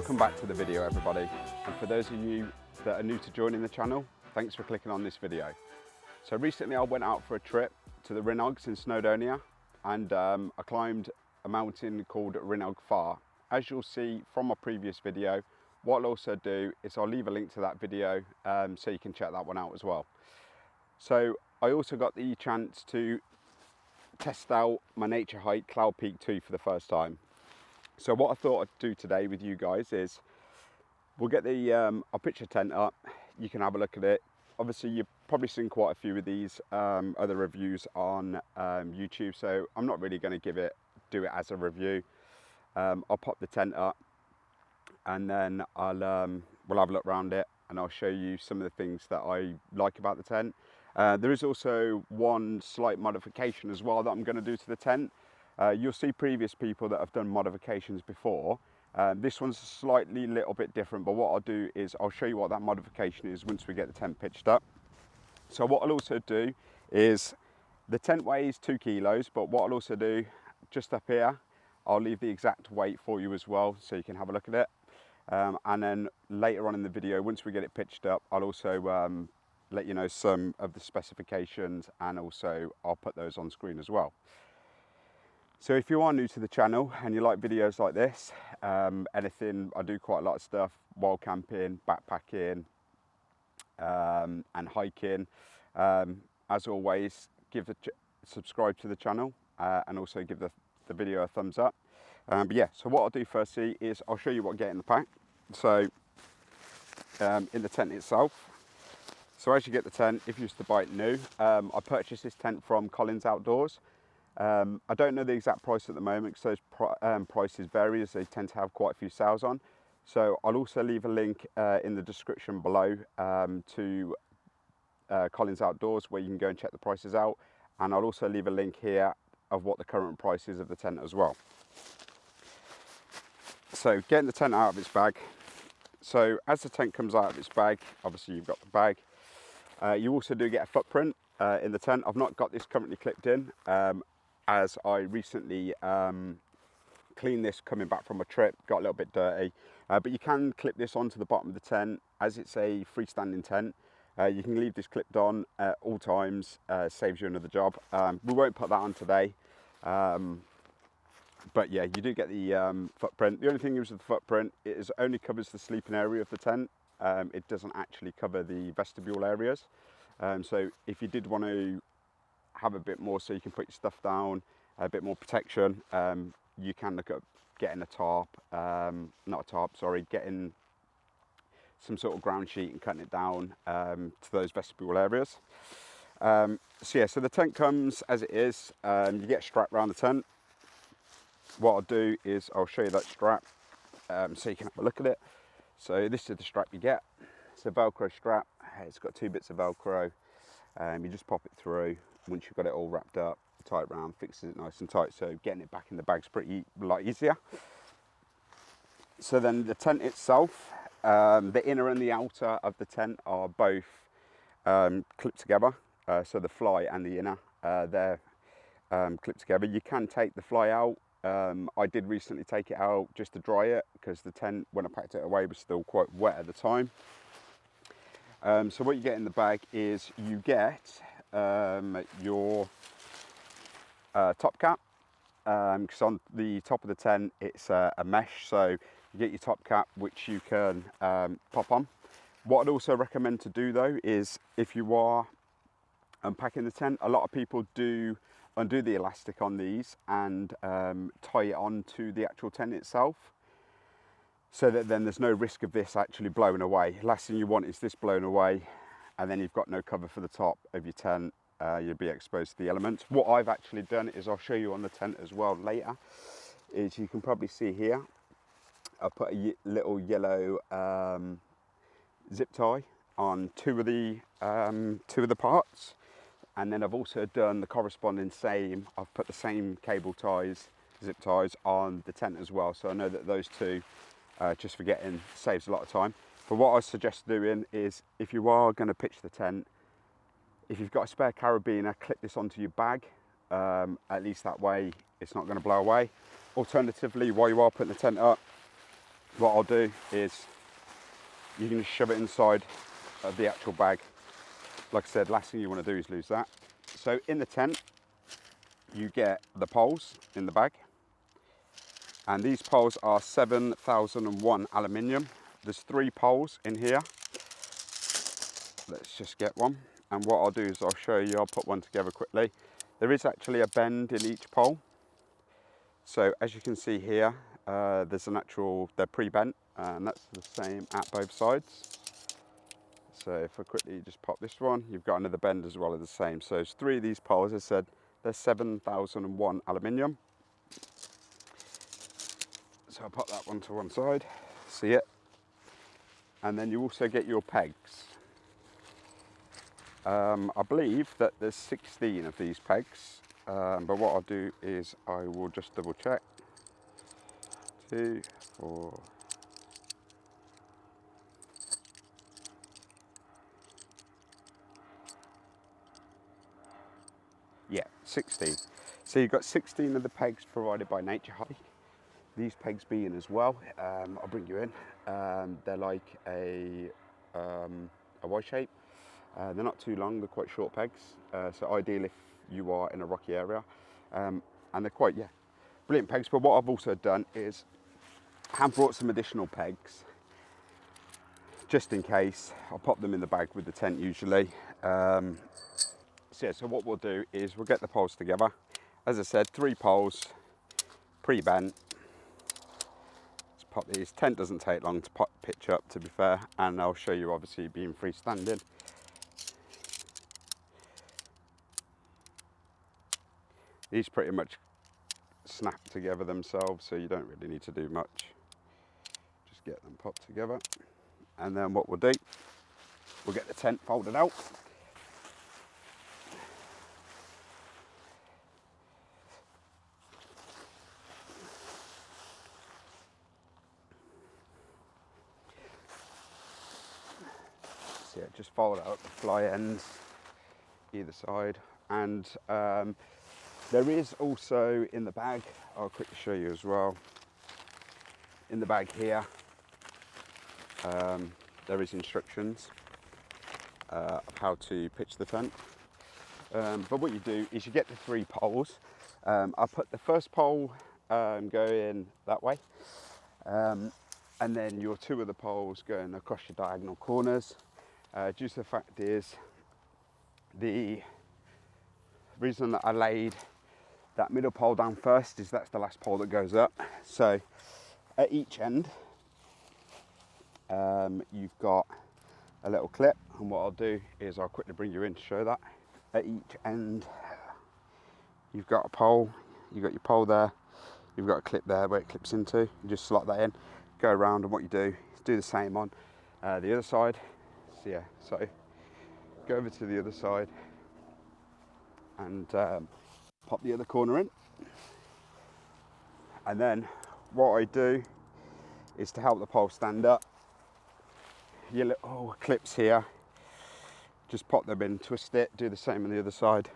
Welcome back to the video, everybody, and for those of you that are new to joining the channel, thanks for clicking on this video. So recently I went out for a trip to the RUCKSACKS in Snowdonia, and I climbed a mountain called RUCKSACKS. As you'll see from my previous video, what I'll also do is I'll leave a link to that video so you can check that one out as well. So I also got the chance to test out my Naturehike Cloud Peak 2 for the first time. So what I thought I'd do today with you guys is we'll get the I'll pitch a tent up, you can have a look at it. Obviously you've probably seen quite a few of these other reviews on YouTube, so I'm not really going to do it as a review. I'll pop the tent up and then we'll have a look around it, and I'll show you some of the things that I like about the tent. There is also one slight modification as well that I'm going to do to the tent. You'll see previous people that have done modifications before. This one's slightly little bit different, but what I'll do is I'll show you what that modification is once we get the tent pitched up. So what I'll also do is, the tent weighs 2 kilos, but what I'll also do just up here, I'll leave the exact weight for you as well so you can have a look at it. And then later on in the video, once we get it pitched up, I'll also let you know some of the specifications, and also I'll put those on screen as well. So if you are new to the channel and you like videos like this, anything, I do quite a lot of stuff, wild camping, backpacking and hiking. As always, subscribe to the channel and also give the video a thumbs up. But yeah, so what I'll do firstly is I'll show you what I get in the pack. So in the tent itself, so as you get the tent, if you used to buy it new, I purchased this tent from Collins Outdoors. I don't know the exact price at the moment because those prices vary, as they tend to have quite a few sales on. So I'll also leave a link in the description below to Collins Outdoors, where you can go and check the prices out. And I'll also leave a link here of what the current price is of the tent as well. So getting the tent out of its bag. So as the tent comes out of its bag, obviously you've got the bag. You also do get a footprint in the tent. I've not got this currently clipped in, as I recently cleaned this coming back from a trip, got a little bit dirty. But you can clip this onto the bottom of the tent, as it's a freestanding tent. You can leave this clipped on at all times, saves you another job. We won't put that on today. But yeah, you do get the footprint. The only thing is with the footprint, it only covers the sleeping area of the tent. It doesn't actually cover the vestibule areas. So if you did want to have a bit more so you can put your stuff down, a bit more protection, you can look at getting a tarp, not a tarp, sorry, getting some sort of ground sheet and cutting it down to those vestibule areas. So yeah, so the tent comes as it is. You get a strap around the tent. What I'll do is I'll show you that strap so you can have a look at it. So this is the strap you get. It's a Velcro strap. It's got 2 bits of Velcro. You just pop it through. Once you've got it all wrapped up, tie it round, fixes it nice and tight. So getting it back in the bag's a lot easier. So then the tent itself, the inner and the outer of the tent are both clipped together. So the fly and the inner, they're clipped together. You can take the fly out. I did recently take it out just to dry it, because the tent, when I packed it away, was still quite wet at the time. So what you get in the bag is you get your top cap, because on the top of the tent it's a mesh, so you get your top cap, which you can pop on. What I'd also recommend to do though is, if you are unpacking the tent, a lot of people do undo the elastic on these and tie it on to the actual tent itself, so that then there's no risk of this actually blowing away. Last thing you want is this blown away, and then you've got no cover for the top of your tent. You'll be exposed to the elements. What I've actually done is, I'll show you on the tent as well later, is you can probably see here, I put a little yellow zip tie on two of the parts. And then I've also done the corresponding same. I've put the same cable ties, zip ties, on the tent as well. So I know that those two, just for getting, saves a lot of time. But what I suggest doing is, if you are going to pitch the tent, if you've got a spare carabiner, clip this onto your bag. At least that way it's not going to blow away. Alternatively, while you are putting the tent up, what I'll do is you can just shove it inside of the actual bag. Like I said, last thing you want to do is lose that. So in the tent, you get the poles in the bag. And these poles are 7001 aluminium. There's 3 poles in here. Let's just get one. And what I'll do is I'll show you, I'll put one together quickly. There is actually a bend in each pole. So as you can see here, there's an actual, they're pre-bent, and that's the same at both sides. So if I quickly just pop this one, you've got another bend as well as the same. So there's 3 of these poles, as I said, they're 7001 aluminium. So I'll pop that one to one side, see it. And then you also get your pegs. I believe that there's 16 of these pegs, but what I'll do is I will just double check. 2, 4. Yeah, 16. So you've got 16 of the pegs provided by Naturehike. These pegs being as well, I'll bring you in. They're like a Y shape. They're not too long, they're quite short pegs. So ideal if you are in a rocky area. And they're quite, brilliant pegs. But what I've also done is I have brought some additional pegs, just in case. I'll pop them in the bag with the tent usually. So what we'll do is we'll get the poles together. As I said, 3 poles, pre-bent. Let's pop these. Tent doesn't take long to pitch up, to be fair, and I'll show you obviously being freestanding. These pretty much snap together themselves, so you don't really need to do much. Just get them popped together, and then what we'll do, we'll get the tent folded out. So yeah, just fold out the fly ends either side, and there is also in the bag, I'll quickly show you as well, in the bag here, there is instructions of how to pitch the tent. But what you do is you get the 3 poles. I'll put the first pole going that way, and then your 2 of the poles going across your diagonal corners. Due to the fact is, the reason that I laid that middle pole down first is that's the last pole that goes up. So at each end, you've got a little clip, and what I'll do is I'll quickly bring you in to show that. At each end, you've got a pole, you've got your pole there, you've got a clip there where it clips into. You just slot that in, go around, and what you do is do the same on the other side. So yeah, so go over to the other side and pop the other corner in. And then what I do is, to help the pole stand up, your little clips here, just pop them in, twist it, do the same on the other side.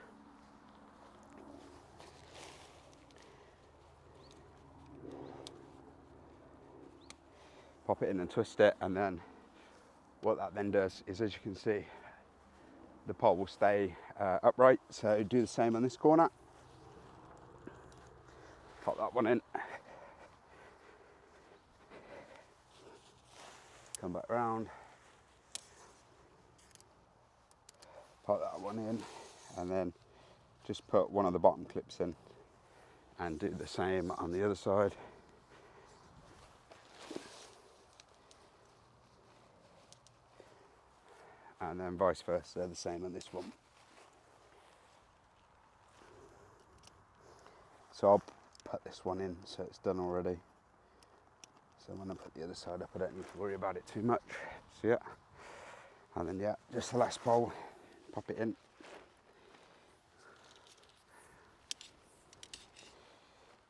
Pop it in and twist it, and then what that then does is, as you can see, the pole will stay upright. So do the same on this corner. Pop that one in. Come back round. Pop that one in, and then just put one of the bottom clips in and do the same on the other side. And then vice versa, the same on this one. So I'll put this one in so it's done already. So when I put the other side up, I don't need to worry about it too much. So yeah, and then yeah, just the last pole, pop it in.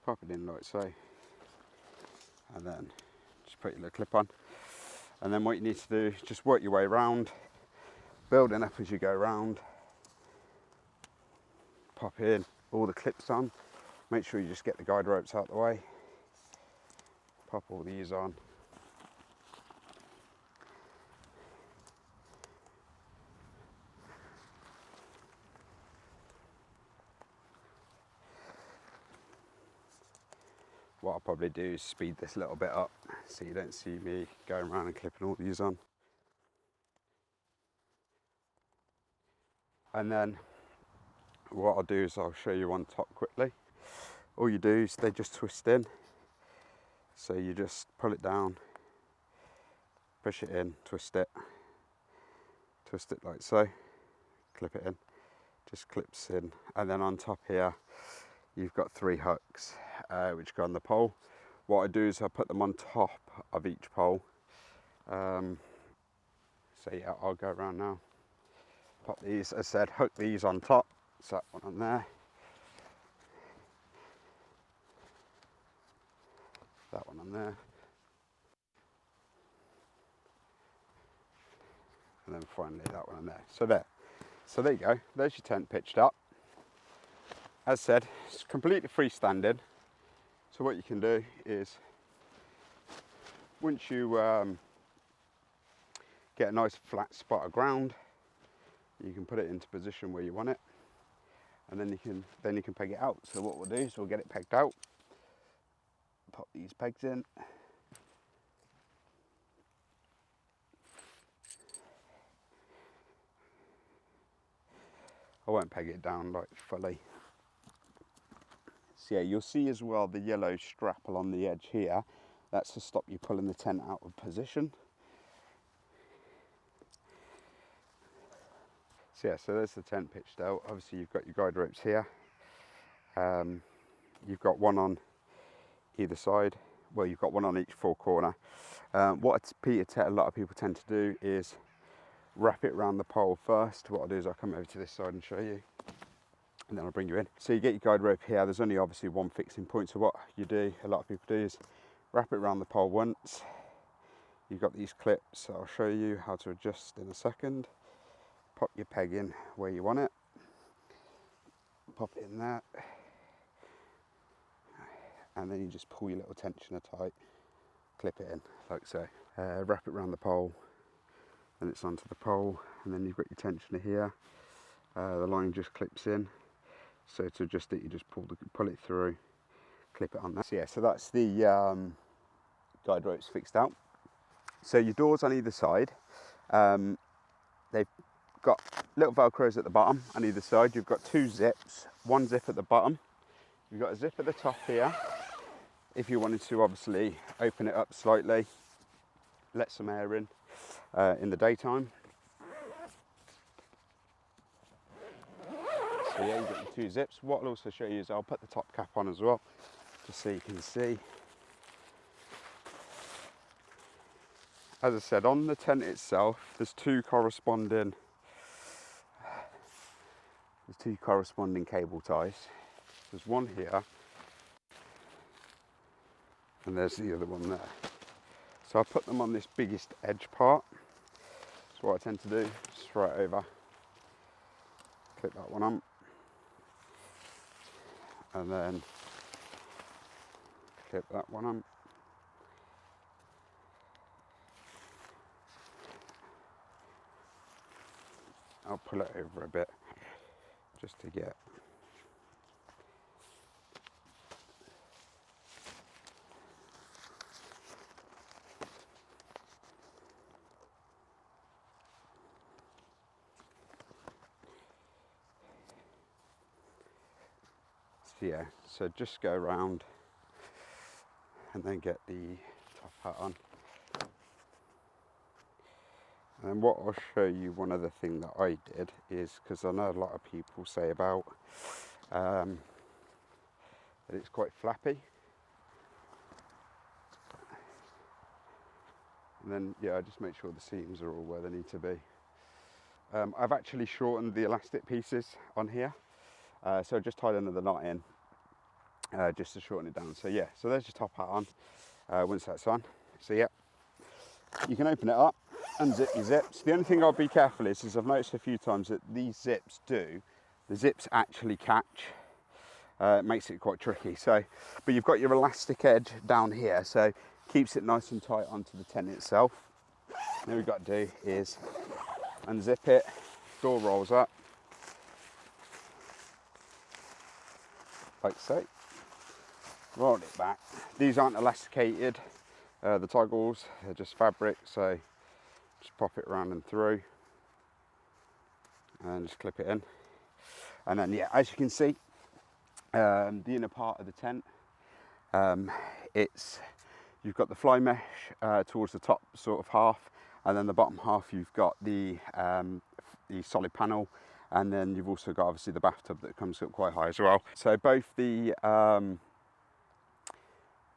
Pop it in like so. And then just put your little clip on. And then what you need to do is just work your way around, building up as you go around. Pop in all the clips on. Make sure you just get the guide ropes out the way. Pop all these on. what I'll probably do is speed this a little bit up so you don't see me going around and clipping all these on. And then what I'll do is I'll show you on top quickly. All you do is they just twist in. So you just pull it down, push it in, twist it like so, clip it in, just clips in. And then on top here, you've got 3 hooks which go on the pole. What I do is I put them on top of each pole. So yeah, I'll go around now. Pop these, as I said, hook these on top. So that one on there. That one on there. And then finally that one on there. So there. So there you go. There's your tent pitched up. As said, it's completely freestanding. So what you can do is, once you get a nice flat spot of ground, you can put it into position where you want it, and then you can peg it out. So what we'll do is we'll get it pegged out, pop these pegs in, I won't peg it down like fully. So yeah, you'll see as well the yellow strap along the edge here. That's to stop you pulling the tent out of position. So yeah, so there's the tent pitched out. Obviously you've got your guide ropes here. You've got one on either side. Well, you've got one on each 4 corner. What a lot of people tend to do is wrap it around the pole first. What I'll do is I'll come over to this side and show you, and then I'll bring you in. So you get your guide rope here. There's only obviously one fixing point. So what you do, a lot of people do, is wrap it around the pole once. You've got these clips. I'll show you how to adjust in a second. Pop your peg in where you want it. Pop it in there. And then you just pull your little tensioner tight, clip it in like so. Wrap it around the pole, then it's onto the pole, and then you've got your tensioner here. The line just clips in. So to adjust it, you just pull it through, clip it on there. So yeah, so that's the guide ropes fixed out. So your doors on either side, they've got little velcros at the bottom on either side. You've got 2 zips, 1 zip at the bottom. You've got a zip at the top here. If you wanted to obviously open it up slightly, let some air in the daytime. So yeah, you've got your 2 zips. What I'll also show you is I'll put the top cap on as well, just so you can see. As I said, on the tent itself, there's 2 corresponding cable ties. There's one here, and there's the other one there. So I put them on this biggest edge part. So what I tend to do is throw it over, clip that one on, and then clip that one on. I'll pull it over a bit just to get yeah, so just go around and then get the top hat on. And what I'll show you, one other thing that I did is, because I know a lot of people say about that it's quite flappy. And then yeah, I just make sure the seams are all where they need to be. I've actually shortened the elastic pieces on here. So just tied another knot in just to shorten it down. So yeah, so there's your top hat on once that's on. So yeah, you can open it up, unzip your zips. The only thing I'll be careful is I've noticed a few times that these zips the zips actually catch. It makes it quite tricky. So, but you've got your elastic edge down here, so keeps it nice and tight onto the tent itself. All we've got to do is unzip it, door rolls up, like so. roll it back. These aren't elasticated, the toggles, they're just fabric, so just pop it around and through and just clip it in. And then, yeah, as you can see, the inner part of the tent, you've got the fly mesh towards the top sort of half, and then the bottom half you've got the solid panel, and then you've also got obviously the bathtub that comes up quite high as well. So both the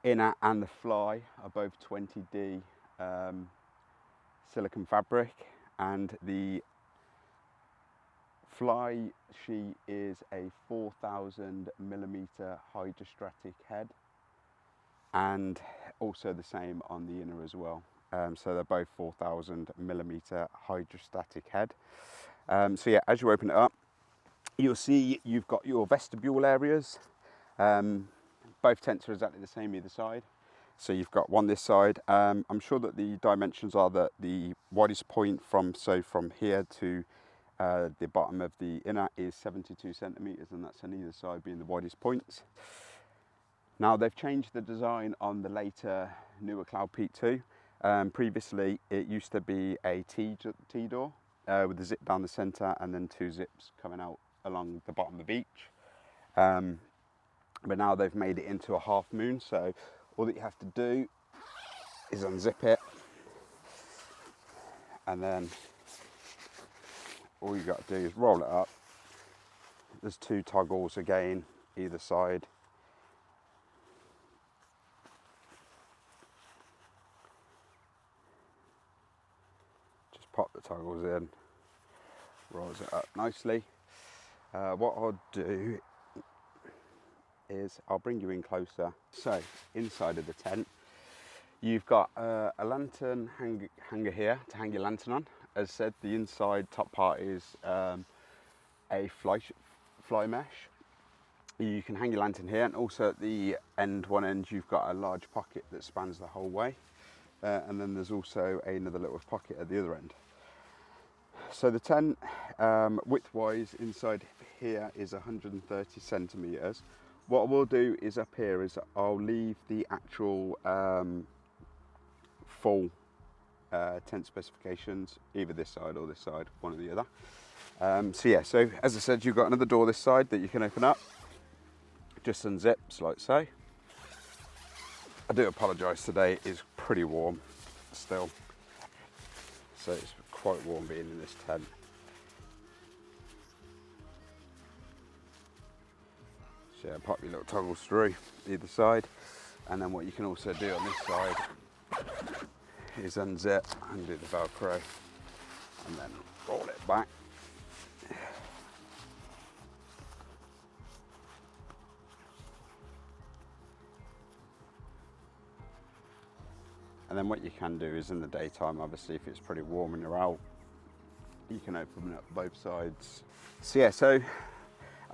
inner and the fly are both 20D silicone fabric, and the fly sheet is a 4000mm hydrostatic head, and also the same on the inner as well. So they're both 4000mm hydrostatic head. So yeah, as you open it up, you'll see you've got your vestibule areas. Both tents are exactly the same either side. So you've got one this side. I'm sure that the dimensions are that the widest point from here to the bottom of the inner is 72 centimeters, and that's on either side being the widest points. Now they've changed the design on the later, newer Cloud Peak 2. Previously it used to be a T-door with a zip down the center and then 2 zips coming out along the bottom of each. But now they've made it into a half moon, so all that you have to do is unzip it, and then all you got to do is roll it up. There's 2 toggles again either side. Just pop the toggles in, rolls it up nicely. What I'll do is I'll bring you in closer. So inside of the tent, you've got a lantern hanger here to hang your lantern on. As said, the inside top part is a fly mesh. You can hang your lantern here, and also at the one end you've got a large pocket that spans the whole way, and then there's also another little pocket at the other end. So the tent, width-wise, inside here is 130 centimeters. What I will do is up here is I'll leave the actual full tent specifications, either this side or this side, one or the other. So yeah, so as I said, you've got another door this side that you can open up. Just unzips like so. I do apologise, today is pretty warm still, so it's quite warm being in this tent. So yeah, pop your little toggles through either side, and then what you can also do on this side is unzip and do the Velcro, and then roll it back. And then what you can do is in the daytime, obviously if it's pretty warm and you're out, you can open up both sides. So yeah, so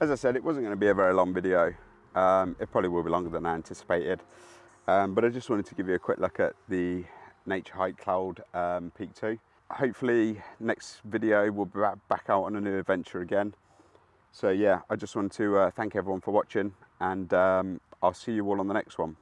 as I said, it wasn't going to be a very long video. It probably will be longer than I anticipated. But I just wanted to give you a quick look at the Naturehike Cloud Peak 2. Hopefully next video we'll be back out on a new adventure again. So yeah, I just want to thank everyone for watching, and I'll see you all on the next one.